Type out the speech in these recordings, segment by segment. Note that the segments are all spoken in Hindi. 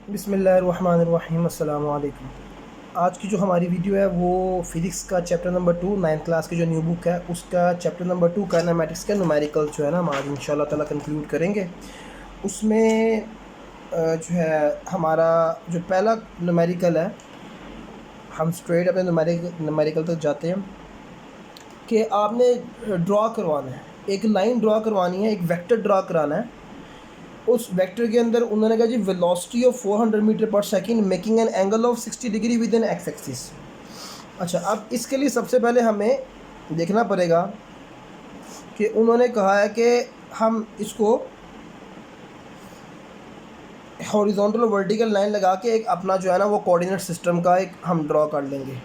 बिस्मिल्लाहिर्रहमानिर्रहीम, अस्सलाम वालेकुम। आज की जो हमारी वीडियो है वो फ़िज़िक्स का चैप्टर नंबर 2 नाइन्थ क्लास की जो न्यू बुक है उसका चैप्टर नंबर 2 काइनेमैटिक्स के न्यूमेरिकल जो है ना हम आज इंशाल्लाह ताला कंक्लूड करेंगे। उसमें जो है हमारा जो पहला न्यूमेरिकल है, हम स्ट्रेट अपने न्यूमेरिकल तक जाते हैं कि आपने ड्रा करवाना है, एक लाइन ड्रा करवानी है, एक वेक्टर ड्रा कराना है। उस वेक्टर के अंदर उन्होंने कहा जी velocity of 400 metre per second making an angle of 60 degree with an x axis. अच्छा, अब इसके लिए सबसे पहले हमें देखना पड़ेगा कि उन्होंने कहा है कि हम इसको हॉरिजॉन्टल और वर्टिकल लाइन लगा के एक अपना जो है ना वो कोऑर्डिनेट सिस्टम का एक हम ड्रॉ कर लेंगे,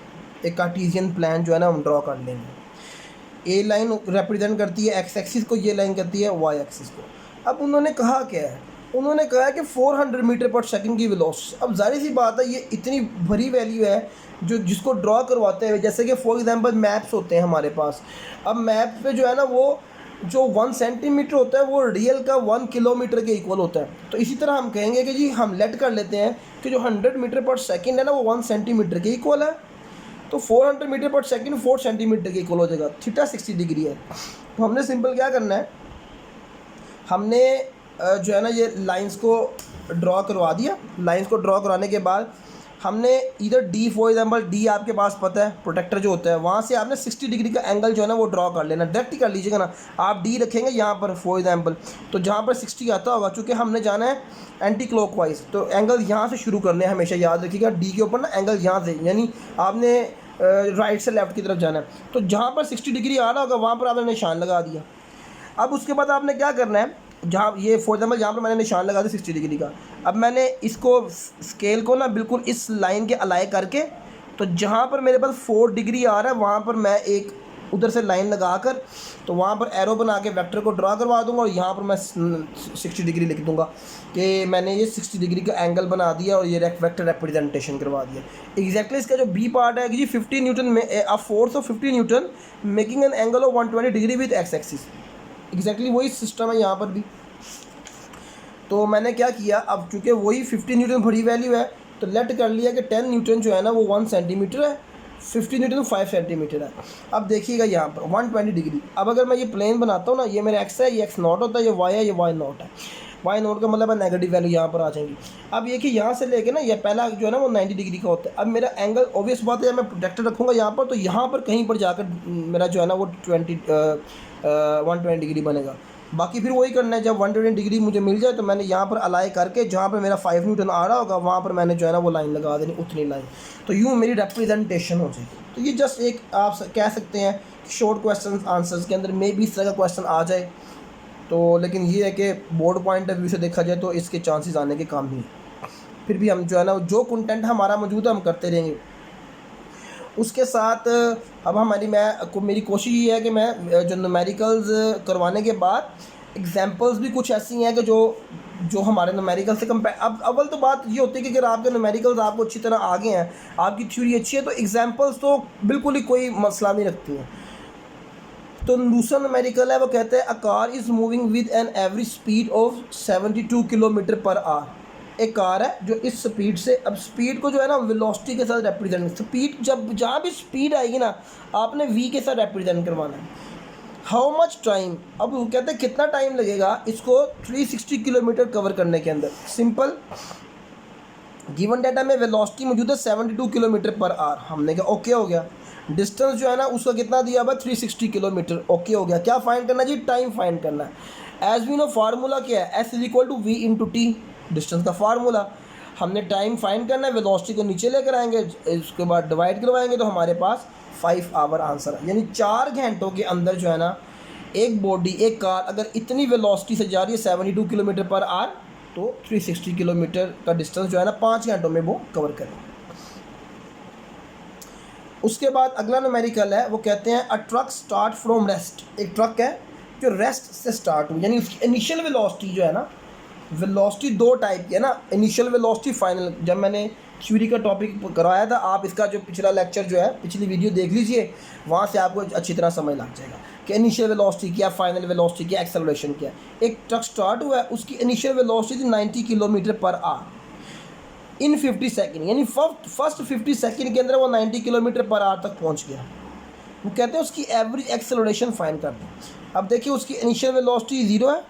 एक कार्टेशियन प्लान जो है ना हम ड्रॉ कर लेंगे। ए लाइन रिप्रेजेंट करती है एक्स एक्सिस को, ये लाइन करती है वाई एक्सिस को। अब उन्होंने कहा क्या है, उन्होंने कहा है कि 400 मीटर पर सेकंड की वेलोसिटी। अब जाहिर सी बात है ये इतनी बड़ी वैल्यू है जो जिसको ड्रॉ करवाते हैं, जैसे कि फॉर एग्जांपल मैप्स होते हैं हमारे पास। अब मैप्स पे जो है ना वो जो 1 सेंटीमीटर होता है वो रियल का 1 किलोमीटर के इक्वल होता है। तो इसी तरह हम कहेंगे कि जी हम लेट कर लेते हैं कि जो 100 मीटर पर सेकंड है ना वो 1 सेंटीमीटर के इक्वल है। तो 400 मीटर पर सेकंड 4 सेंटीमीटर के इक्वल हो जाएगा। थीटा 60 डिग्री है। तो हमने सिंपल क्या करना है, हमने जो है ना ये लाइंस को ड्रॉ करवा दिया। लाइंस को ड्रॉ कराने के बाद हमने इधर डी, फॉर एग्जांपल डी आपके पास पता है प्रोटेक्टर जो होता है, वहाँ से आपने 60 डिग्री का एंगल जो है ना वो ड्रॉ कर लेना। डायरेक्ट ही कर लीजिएगा ना, आप डी रखेंगे यहाँ पर फॉर एग्जांपल, तो जहाँ पर 60 आता होगा, चूँकि हमने जाना है एंटी क्लॉकवाइज, तो एंगल यहाँ से शुरू करने हैं। हमेशा याद रखिएगा डी के ऊपर ना एंगल यहाँ से, यानी आपने राइट से लेफ्ट की तरफ जाना है। तो जहाँ पर 60 डिग्री आ रहा होगा वहाँ पर आपने निशान लगा दिया। अब उसके बाद आपने क्या करना है, जहाँ ये फॉर एग्जाम्पल जहाँ पर मैंने निशान लगा दिया 60 डिग्री का, अब मैंने इसको स्केल को ना बिल्कुल इस लाइन के अलाइ करके, तो जहाँ पर मेरे पास 4 डिग्री आ रहा है वहाँ पर मैं एक उधर से लाइन लगा कर, तो वहाँ पर एरो बना के वेक्टर को ड्रा करवा दूंगा और यहाँ पर मैं 60 डिग्री लिख दूंगा कि मैंने ये 60 डिग्री का एंगल बना दिया और ये वेक्टर रिप्रेजेंटेशन करवा दिया। एग्जैक्टली इसका जो बी पार्ट है कि जी 50 न्यूटन में a force of 50 Newton making an angle of 120 degree with x axis. Exactly वही सिस्टम है यहाँ पर भी। तो मैंने क्या किया, अब चूँकि वही 50 न्यूटन बड़ी वैल्यू है तो लेट कर लिया कि 10 न्यूटन जो है ना वो 1 सेंटीमीटर है, 50 न्यूटन 5 सेंटीमीटर है। अब देखिएगा यहाँ पर 120 डिग्री। अब अगर मैं ये प्लेन बनाता हूँ ना, ये मेरा एक्स है, ये एक्स नॉट होता है, ये वाई है, ये वाई नॉट है। वाई नॉट का मतलब है नेगेटिव वैल्यू यहाँ पर आ जाएंगी। अब ये कि यहाँ से लेके ना ये पहला जो है ना वो 90 डिग्री का होता है। अब मेरा एंगल ऑब्वियस बात है, मैं प्रोटेक्टर रखूँगा यहाँ पर, तो यहाँ पर कहीं पर जाकर मेरा जो है ना वो 120 डिग्री बनेगा। बाकी फिर वही करना है, जब 120 डिग्री मुझे मिल जाए तो मैंने यहाँ पर अलाइ करके जहाँ पर मेरा 5 न्यूटन आ रहा होगा वहाँ पर मैंने जो है ना वो लाइन लगा देनी, उतनी लाइन। तो यूँ मेरी रिप्रेजेंटेशन हो जाएगी। तो ये जस्ट एक आप कह सकते हैं शॉर्ट क्वेश्चन आंसर्स के अंदर मे भी इस तरह का क्वेश्चन आ जाए। तो लेकिन ये है कि बोर्ड पॉइंट ऑफ व्यू से देखा जाए तो इसके चांसेस आने के काम नहीं है। फिर भी हम जो है ना जो कंटेंट हमारा मौजूद है हम करते रहेंगे। उसके साथ अब मेरी कोशिश ये है कि मैं जो न्यूमेरिकल्स करवाने के बाद एग्जांपल्स भी कुछ ऐसी हैं कि जो हमारे न्यूमेरिकल से कंपेयर। अब अव्वल तो बात ये होती है कि अगर आपके न्यूमेरिकल्स आपको अच्छी तरह आगे हैं, आपकी थ्योरी अच्छी है, तो एग्जांपल्स तो बिल्कुल ही कोई मसला नहीं रखती हैं। तो दूसरा न्यूमेरिकल है, वो कहते हैं a car is moving with an average speed of 72 kilometre per our. एक कार है जो इस स्पीड से, अब स्पीड को जो है ना वेलोसिटी के साथ रिप्रेजेंट, स्पीड जब जहाँ भी स्पीड आएगी ना आपने वी के साथ रिप्रेजेंट करवाना है। हाउ मच टाइम, अब वो कहते हैं कितना टाइम लगेगा इसको 360 किलोमीटर कवर करने के अंदर। सिंपल, गिवन डाटा में वेलोसिटी मौजूद है 72 किलोमीटर पर आवर, हमने कहा ओके हो गया। डिस्टेंस जो है ना उसका कितना दिया हुआ है 360 किलोमीटर, ओके हो गया। क्या फाइंड करना जी, टाइम फाइंड करना है। एज वी नो फार्मूला क्या है, S is equal to v into t, distance का फार्मूला। हमने टाइम फाइंड करना है, वेलोसिटी को नीचे लेकर आएंगे, उसके बाद डिवाइड करवाएंगे तो हमारे पास 5 आवर आंसर है। यानी 4 घंटों के अंदर जो है ना एक बॉडी, एक कार अगर इतनी वेलोसिटी से जा रही है 72 किलोमीटर पर आवर, तो 360 किलोमीटर का डिस्टेंस जो है ना 5 घंटों में वो कवर करें। उसके बाद अगला न्यूमेरिकल है, वो कहते हैं अ ट्रक स्टार्ट फ्रॉम रेस्ट। एक ट्रक है जो रेस्ट से स्टार्ट हुई, यानी उसकी इनिशियल वेलोसिटी जो है ना, वेलोसिटी 2 टाइप की है ना, इनिशियल वेलोसिटी, फाइनल। जब मैंने थ्योरी का टॉपिक करवाया था, आप इसका जो पिछला लेक्चर जो है पिछली वीडियो देख लीजिए, वहाँ से आपको अच्छी तरह समझ लग जाएगा कि इनिशियल वेलोसिटी क्या, फाइनल वेलोसिटी क्या, एक्सेलरेशन क्या। एक ट्रक स्टार्ट हुआ है, उसकी initial velocity 90 kilometre per hour. इन 50 सेकेंड, यानी फर्स्ट 50 सेकेंड के अंदर वो 90 किलोमीटर पर आवर तक पहुंच गया। वो कहते हैं उसकी एवरेज एक्सेलरेशन फाइंड कर दें। अब देखिए उसकी इनिशियल वेलोसिटी 0 है,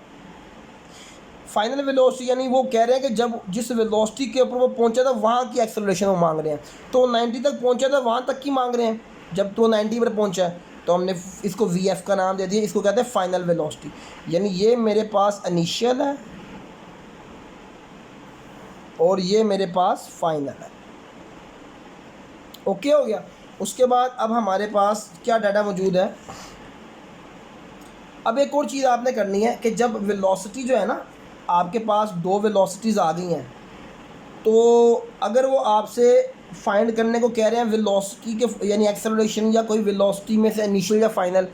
फाइनल वेलोसिटी यानी वो कह रहे हैं कि जब जिस वेलोसिटी के ऊपर वो पहुंचा था वहाँ की एक्सेलरेशन वो मांग रहे हैं। तो 90 तक पहुंचा था, वहाँ तक की मांग रहे हैं। जब तो 90 पर पहुंचा है तो हमने इसको VF का नाम दे दिया, इसको कहते हैं फाइनल वेलोसिटी। यानी ये मेरे पास इनिशियल है और ये मेरे पास फाइनल है। ओके हो गया। उसके बाद अब हमारे पास क्या डाटा मौजूद है। अब एक और चीज़ आपने करनी है कि जब वेलोसिटी जो है ना, आपके पास दो वेलोसिटीज़ आ गई हैं, तो अगर वो आपसे फाइंड करने को कह रहे हैं वेलोसिटी के यानी एक्सेलरेशन या कोई वेलोसिटी में से इनिशियल या फाइनल,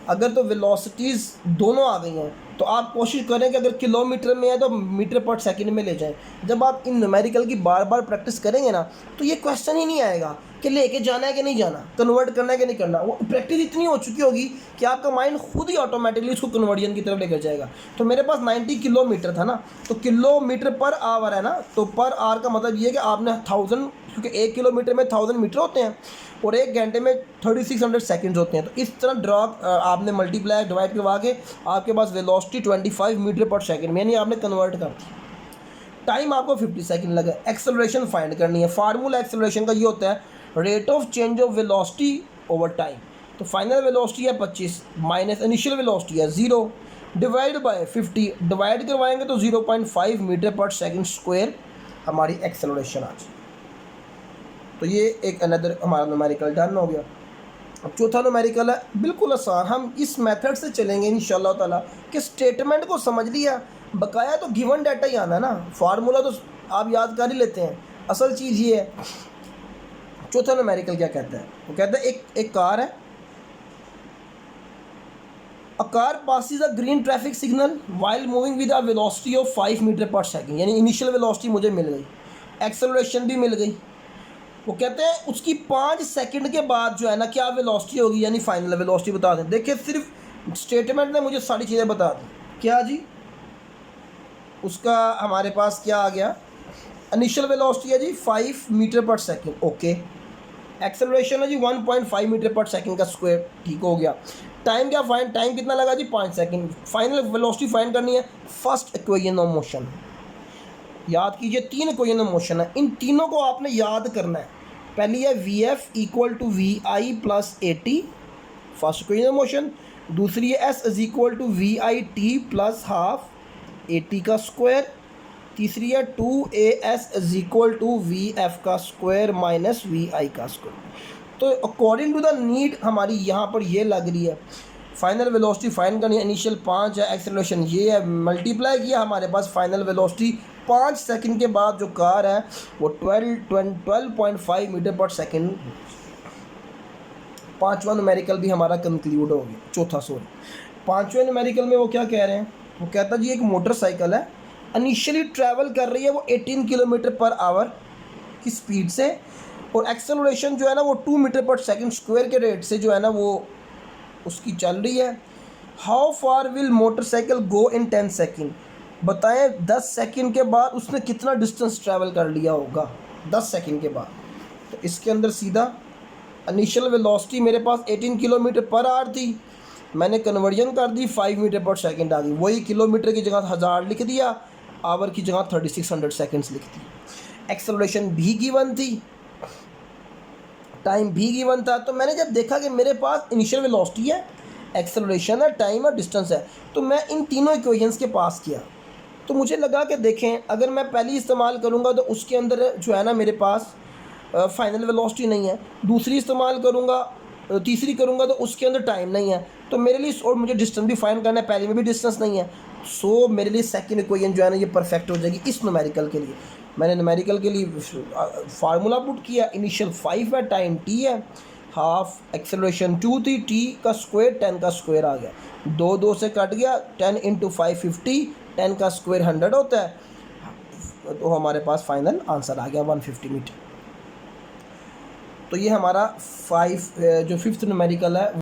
अगर तो वेलोसिटीज़ दोनों आ गई हैं तो आप कोशिश करें कि अगर किलोमीटर में है तो मीटर पर सेकंड में ले जाएं। जब आप इन न्यूमेरिकल की बार बार प्रैक्टिस करेंगे ना तो ये क्वेश्चन ही नहीं आएगा कि लेके जाना है कि नहीं जाना, कन्वर्ट करना है कि नहीं करना। वो प्रैक्टिस इतनी हो चुकी होगी कि आपका माइंड खुद ही ऑटोमेटिकली उसको कन्वर्जन की तरफ लेकर जाएगा। तो मेरे पास 90 किलोमीटर था ना, तो किलोमीटर पर आवर है ना, तो पर आवर का मतलब ये है कि आपने 1000, क्योंकि 1 किलोमीटर में 1000 मीटर होते हैं और 1 घंटे में 3600 सेकंड्स होते हैं। तो इस तरह ड्रॉ आपने मल्टीप्लाई डिवाइड करवा के आपके पास वेलोसिटी 25 मीटर पर सेकंड में, यानी आपने कन्वर्ट कर दी। टाइम आपको 50 सेकंड लगा। एक्सेलरेशन फाइंड करनी है। फार्मूला एक्सेलरेशन का ये होता है rate of change of velocity over time. तो फाइनल वेलोसिटी है 25 माइनस इनिशियल वेलोसिटी है 0 डिवाइड बाय 50, डिवाइड करवाएंगे तो 0.5 मीटर पर सेकंड स्क्वायर हमारी एक्सेलरेशन आ जाए। तो ये एक अनदर हमारा न्यूमेरिकल डन हो गया। अब चौथा न्यूमेरिकल है बिल्कुल आसान। हम इस मेथड से चलेंगे इंशाल्लाह ताला कि स्टेटमेंट को समझ लिया, बकाया तो गिवन डाटा ही आना ना, फार्मूला तो आप याद कर ही लेते हैं। असल चीज़ ये है। चौथा न्यूमेरिकल क्या कहता है, वो कहता है एक कार है, a car passes a green traffic signal while moving with a velocity of 5 metre per second, यानी इनिशियल वेलोसिटी मुझे मिल गई, एक्सेलरेशन भी मिल गई। वो कहते हैं उसकी 5 सेकंड के बाद जो है ना क्या वेलोसिटी होगी, यानी फाइनल वेलोसिटी बता दें। देखिए सिर्फ स्टेटमेंट ने मुझे सारी चीज़ें बता दी। क्या जी, उसका हमारे पास क्या आ गया, इनिशियल वेलोसिटी है जी 5 metre per second, okay. Acceleration है जी 1.5 मीटर पर सेकंड का स्क्वायर, ठीक हो गया। टाइम क्या फाइंड, टाइम कितना लगा जी 5 सेकंड। फाइनल वेलोसिटी फाइंड करनी है। फर्स्ट इक्वेशन ऑफ मोशन याद कीजिए, 3 इक्वेशन ऑफ मोशन है, इन तीनों को आपने याद करना है। पहली है VF equal to VI plus AT, first equation of motion. दूसरी है S is equal to VIT plus half AT का स्क्वायर। तीसरी है 2AS is equal to VF का स्क्वायर माइनस VI का स्क्वायर। तो अकॉर्डिंग टू द नीड हमारी यहाँ पर ये लग रही है। फाइनल वेलोसिटी फाइंड करनी है, इनिशियल 5 है, एक्सेलरेशन ये है, मल्टीप्लाई किया हमारे पास फाइनल वेलोसिटी 5 सेकंड के बाद जो कार है वो 12.5 मीटर पर सेकंड। पांचवा न्यूमेरिकल भी हमारा कंक्लूड हो गया, चौथा सॉरी। पांचवें न्यूमेरिकल में वो क्या कह रहे हैं, वो कहता जी एक मोटरसाइकिल है, इनिशियली ट्रैवल कर रही है वो 18 किलोमीटर पर आवर की स्पीड से, और एक्सेलरेशन जो है ना वो 2 मीटर पर सेकंड स्क्वायर के रेट से जो है ना वो उसकी चल रही है। How far will motorcycle go in 10 second, बताएं 10 सेकंड के बाद उसने कितना डिस्टेंस ट्रैवल कर लिया होगा 10 सेकंड के बाद। तो इसके अंदर सीधा इनिशियल वेलोसिटी मेरे पास 18 किलोमीटर पर आवर थी, मैंने कन्वर्जन कर दी 5 मीटर पर सेकंड आ गई, वही किलोमीटर की जगह 1000 लिख दिया, आवर की जगह 3600 सेकंड्स लिख दी। एक्सेलरेशन भी गिवन थी, टाइम भी गिवन था। तो मैंने जब देखा कि मेरे पास इनिशियल वेलोसिटी है, एक्सेलरेशन है, टाइम और डिस्टेंस है, तो मैं इन तीनों इक्वेशंस के पास किया। तो मुझे लगा कि देखें अगर मैं पहली इस्तेमाल करूँगा तो उसके अंदर जो है ना मेरे पास फाइनल वेलोसिटी नहीं है, दूसरी इस्तेमाल करूँगा, तीसरी करूँगा तो उसके अंदर टाइम नहीं है, तो मेरे लिए और मुझे डिस्टेंस भी फाइंड करना है, पहले में भी डिस्टेंस नहीं है। सो मेरे लिए सेकंड इक्वेशन जो है ना ये परफेक्ट हो जाएगी इस न्यूमेरिकल के लिए। मैंने न्यूमेरिकल के लिए फार्मूला पुट किया, इनिशियल 5 है, टाइम t है, हाफ एक्सेलरेशन 2 थी, t का स्क्वायर 10 का स्क्वायर आ गया, 2 2 से कट गया, 10 इंटू 5 50, 10 का स्क्वायर 100 होता है, तो हमारे पास फाइनल आंसर आ गया 150 मीटर। तो ये हमारा जो 5th न्यूमेरिकल है